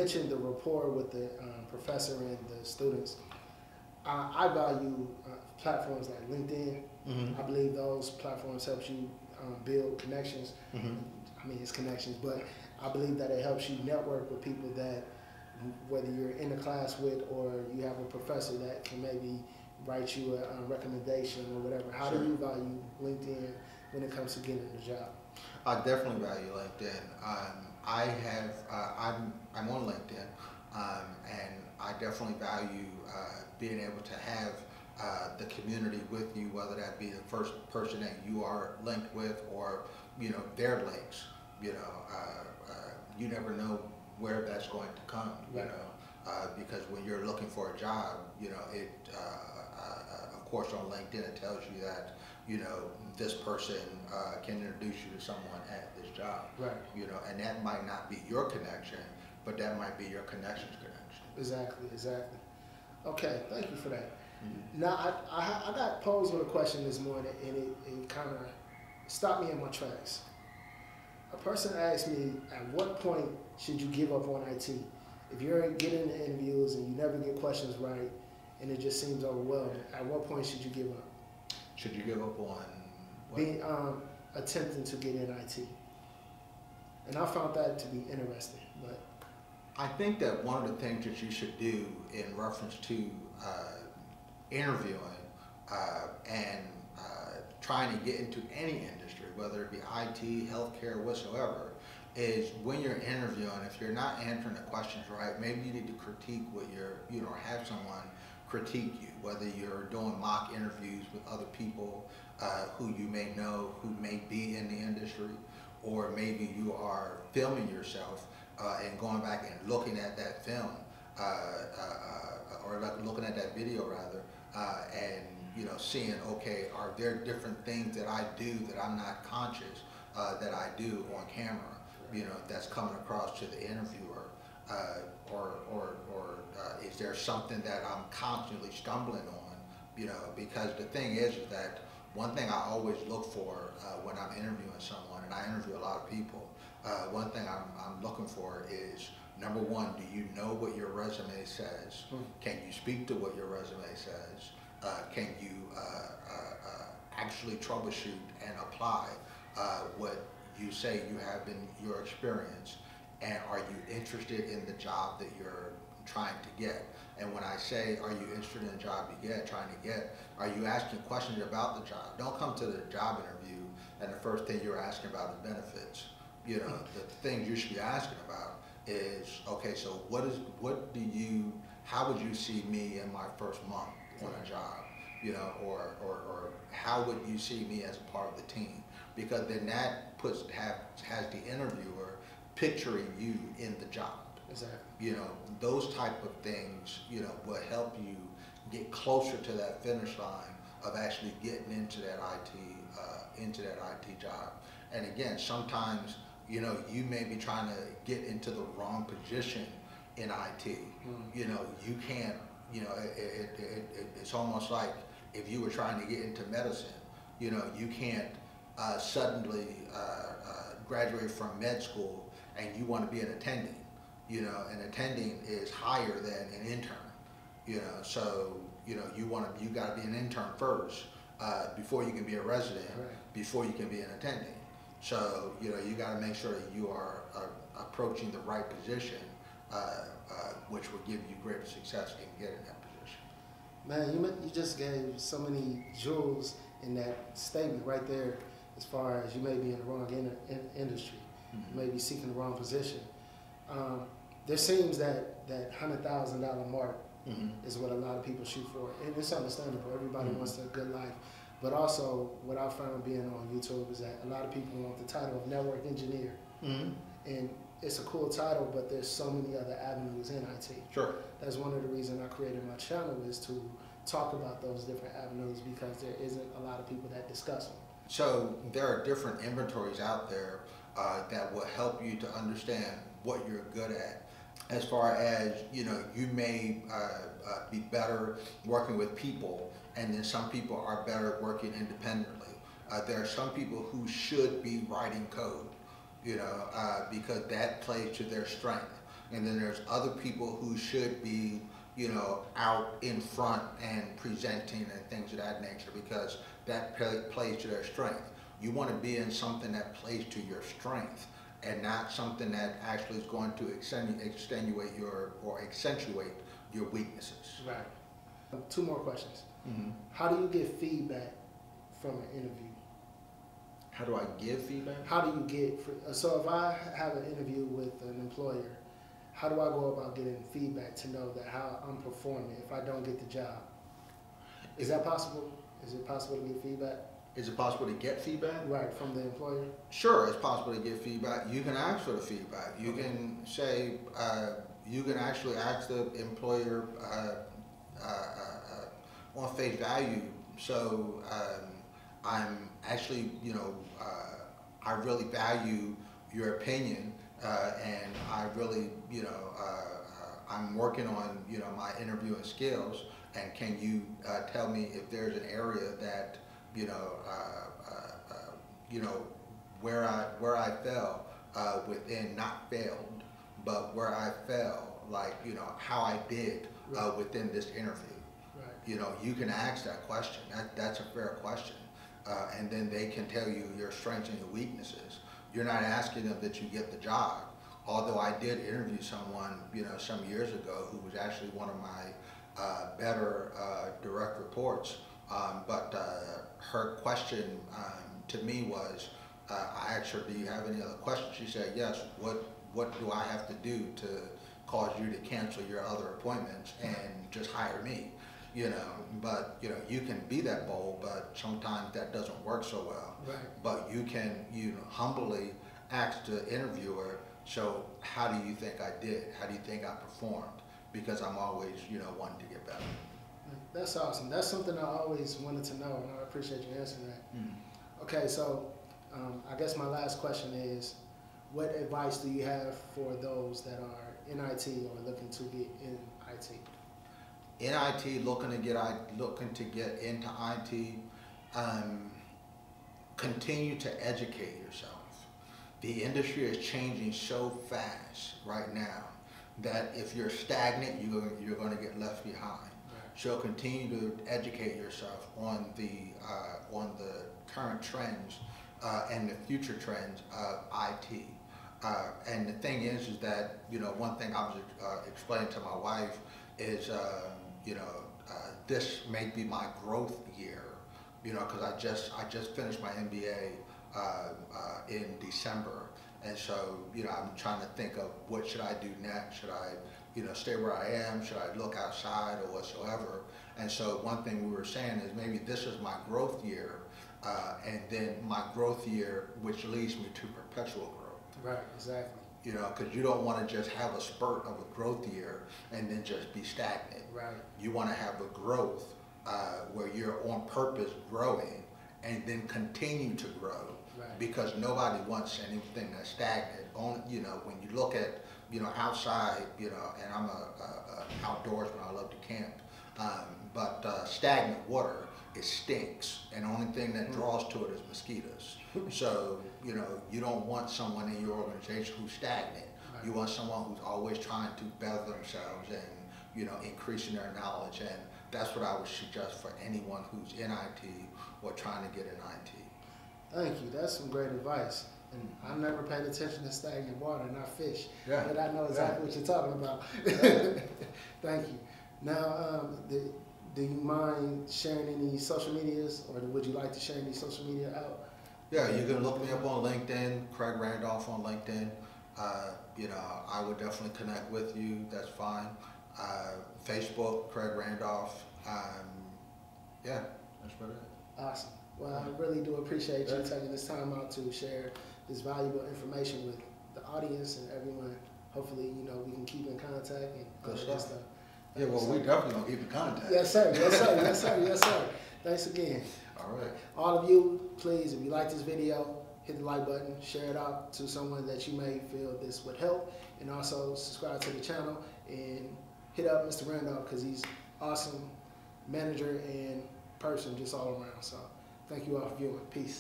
mentioned the rapport with the professor and the students. I value platforms like LinkedIn. I believe those platforms help you build connections. I mean, it's connections, but I believe that it helps you network with people that, whether you're in a class with or you have a professor that can maybe write you a recommendation or whatever. How do you value LinkedIn when it comes to getting a job? I definitely value LinkedIn. I'm on LinkedIn, and I definitely value being able to have the community with you, whether that be the first person that you are linked with or, you know, their links. You know, you never know where that's going to come, you know, because when you're looking for a job, you know, of course on LinkedIn it tells you that, you know, this person can introduce you to someone at this job, you know, and that might not be your connection, but that might be your connection's connection. Exactly, exactly. Okay, thank you for that. Now, I got posed with a question this morning, and it kind of stopped me in my tracks. A person asked me, at what point should you give up on IT? If you're getting the interviews and you never get questions right, and it just seems overwhelming, at what point should you give up? Should you give up on what? Being attempting to get in IT. And I found that to be interesting. But I think that one of the things that you should do in reference to interviewing and trying to get into any industry, whether it be IT, healthcare, whatsoever, is when you're interviewing, if you're not answering the questions right, maybe you need to critique what you're, you know, have someone critique you, whether you're doing mock interviews with other people who you may know, who may be in the industry, or maybe you are filming yourself and going back and looking at that film, or looking at that video rather, and, you know, seeing, okay, are there different things that I do that I'm not conscious that I do on camera, you know, that's coming across to the interviewer, or is there something that I'm constantly stumbling on, you know, because the thing is that one thing I always look for when I'm interviewing someone, and I interview a lot of people, one thing I'm looking for is, number one, do you know what your resume says? Can you speak to what your resume says? Can you actually troubleshoot and apply what you say you have in your experience? And are you interested in the job that you're trying to get? And when I say, are you interested in the job you get, trying to get, are you asking questions about the job? Don't come to the job interview and the first thing you're asking about is benefits. You know, the things you should be asking about is, okay, so how would you see me in my first month on a job? You know, or how would you see me as a part of the team? Because then that has the interviewer picturing you in the job. exactly. You know, those type of things, you know, will help you get closer to that finish line of actually getting into that IT job. And again, sometimes, you know, you may be trying to get into the wrong position in IT. You know, you can't, you know, it's almost like if you were trying to get into medicine, you know, you can't suddenly graduate from med school and you want to be an attending. You know, an attending is higher than an intern. You know, so, you know, you got to be an intern first before you can be a resident, before you can be an attending. So, you know, you got to make sure that you are approaching the right position, which will give you greater success in getting that position. Man, you just gave so many jewels in that statement right there, as far as you may be in the wrong industry, you may be seeking the wrong position. There seems that $100,000 mark is what a lot of people shoot for, and it's understandable. Everybody wants a good life. But also, what I found being on YouTube is that a lot of people want the title of network engineer. And it's a cool title, but there's so many other avenues in IT. Sure. That's one of the reasons I created my channel, is to talk about those different avenues, because there isn't a lot of people that discuss them. So there are different inventories out there that will help you to understand what you're good at. As far as, you know, you may be better working with people, and then some people are better working independently. There are some people who should be writing code, you know, because that plays to their strength. and then there's other people who should be, you know, out in front and presenting and things of that nature, because that plays to their strength. You want to be in something that plays to your strength, and not something that actually is going to extenuate or accentuate your weaknesses. Right. 2 more questions. Mm-hmm. How do you get feedback from an interview? How do I give feedback? How do you get, so if I have an interview with an employer, how do I go about getting feedback to know that how I'm performing if I don't get the job? Is that possible? Is it possible to get feedback? Is it possible to get feedback? Right, from the employer? Sure, it's possible to get feedback. You can ask for the feedback. You can say, you can actually ask the employer on face value. So I'm actually, you know, I really value your opinion, and I really, you know, I'm working on, you know, my interviewing skills, and can you tell me if there's an area that, you know, where I fell within, not failed, but where I fell, like, you know, how I did within this interview. Right. You know, you can ask that question. That's a fair question. And then they can tell you your strengths and your weaknesses. You're not asking them that you get the job. Although I did interview someone, you know, some years ago who was actually one of my better direct reports. But her question to me was, I asked her, do you have any other questions? She said, yes. What do I have to do to cause you to cancel your other appointments and just hire me? You know, but, you know, you can be that bold, but sometimes that doesn't work so well. Right. But you can, you know, humbly ask the interviewer, so how do you think I did? How do you think I performed? Because I'm always, you know, wanting to get better. That's awesome. That's something I always wanted to know, and I appreciate you answering that. Mm. Okay, so I guess my last question is, what advice do you have for those that are in IT or looking to get in IT? In IT, looking to get into IT, continue to educate yourself. The industry is changing so fast right now that if you're stagnant, you're going to get left behind. Right. So continue to educate yourself on the current trends and the future trends of IT. And the thing is that, you know, one thing I was explaining to my wife is, you know, this may be my growth year, you know, because I just finished my MBA in December, and so, you know, I'm trying to think of what should I do next. Should I, you know, stay where I am? Should I look outside or whatsoever? And so one thing we were saying is maybe this is my growth year, and then my growth year, which leads me to perpetual growth. Right, exactly. You know, because you don't want to just have a spurt of a growth year and then just be stagnant. Right. You want to have a growth where you're on purpose growing and then continue to grow. Right. Because nobody wants anything that's stagnant. You know, when you look at, you know, outside, you know, and I'm a outdoorsman, I love to camp, but stagnant water, it stinks, and the only thing that draws to it is mosquitoes. So, you know, you don't want someone in your organization who's stagnant. Right. You want someone who's always trying to better themselves and, you know, increasing their knowledge, and that's what I would suggest for anyone who's in IT or trying to get in IT. Thank you. That's some great advice. And I never paid attention to stagnant water, not fish. Yeah. But I know exactly what you're talking about. Yeah. Thank you. Now, do you mind sharing any social medias, or would you like to share any social media out? Yeah, you can look me up on LinkedIn, Craig Randolph on LinkedIn. You know, I would definitely connect with you. That's fine. Facebook, Craig Randolph. Yeah, that's about it. Awesome. Well, I really do appreciate you taking this time out to share this valuable information with the audience and everyone. Hopefully, you know, we can keep in contact and good stuff. Yeah, well, we definitely gonna keep in contact. Yes, sir. Yes, sir. Yes, sir. Yes, sir. Thanks again. All right. All of you, please, if you like this video, hit the like button, share it out to someone that you may feel this would help, and also subscribe to the channel and hit up Mr. Randolph, because he's awesome manager and person just all around. So thank you all for viewing. Peace.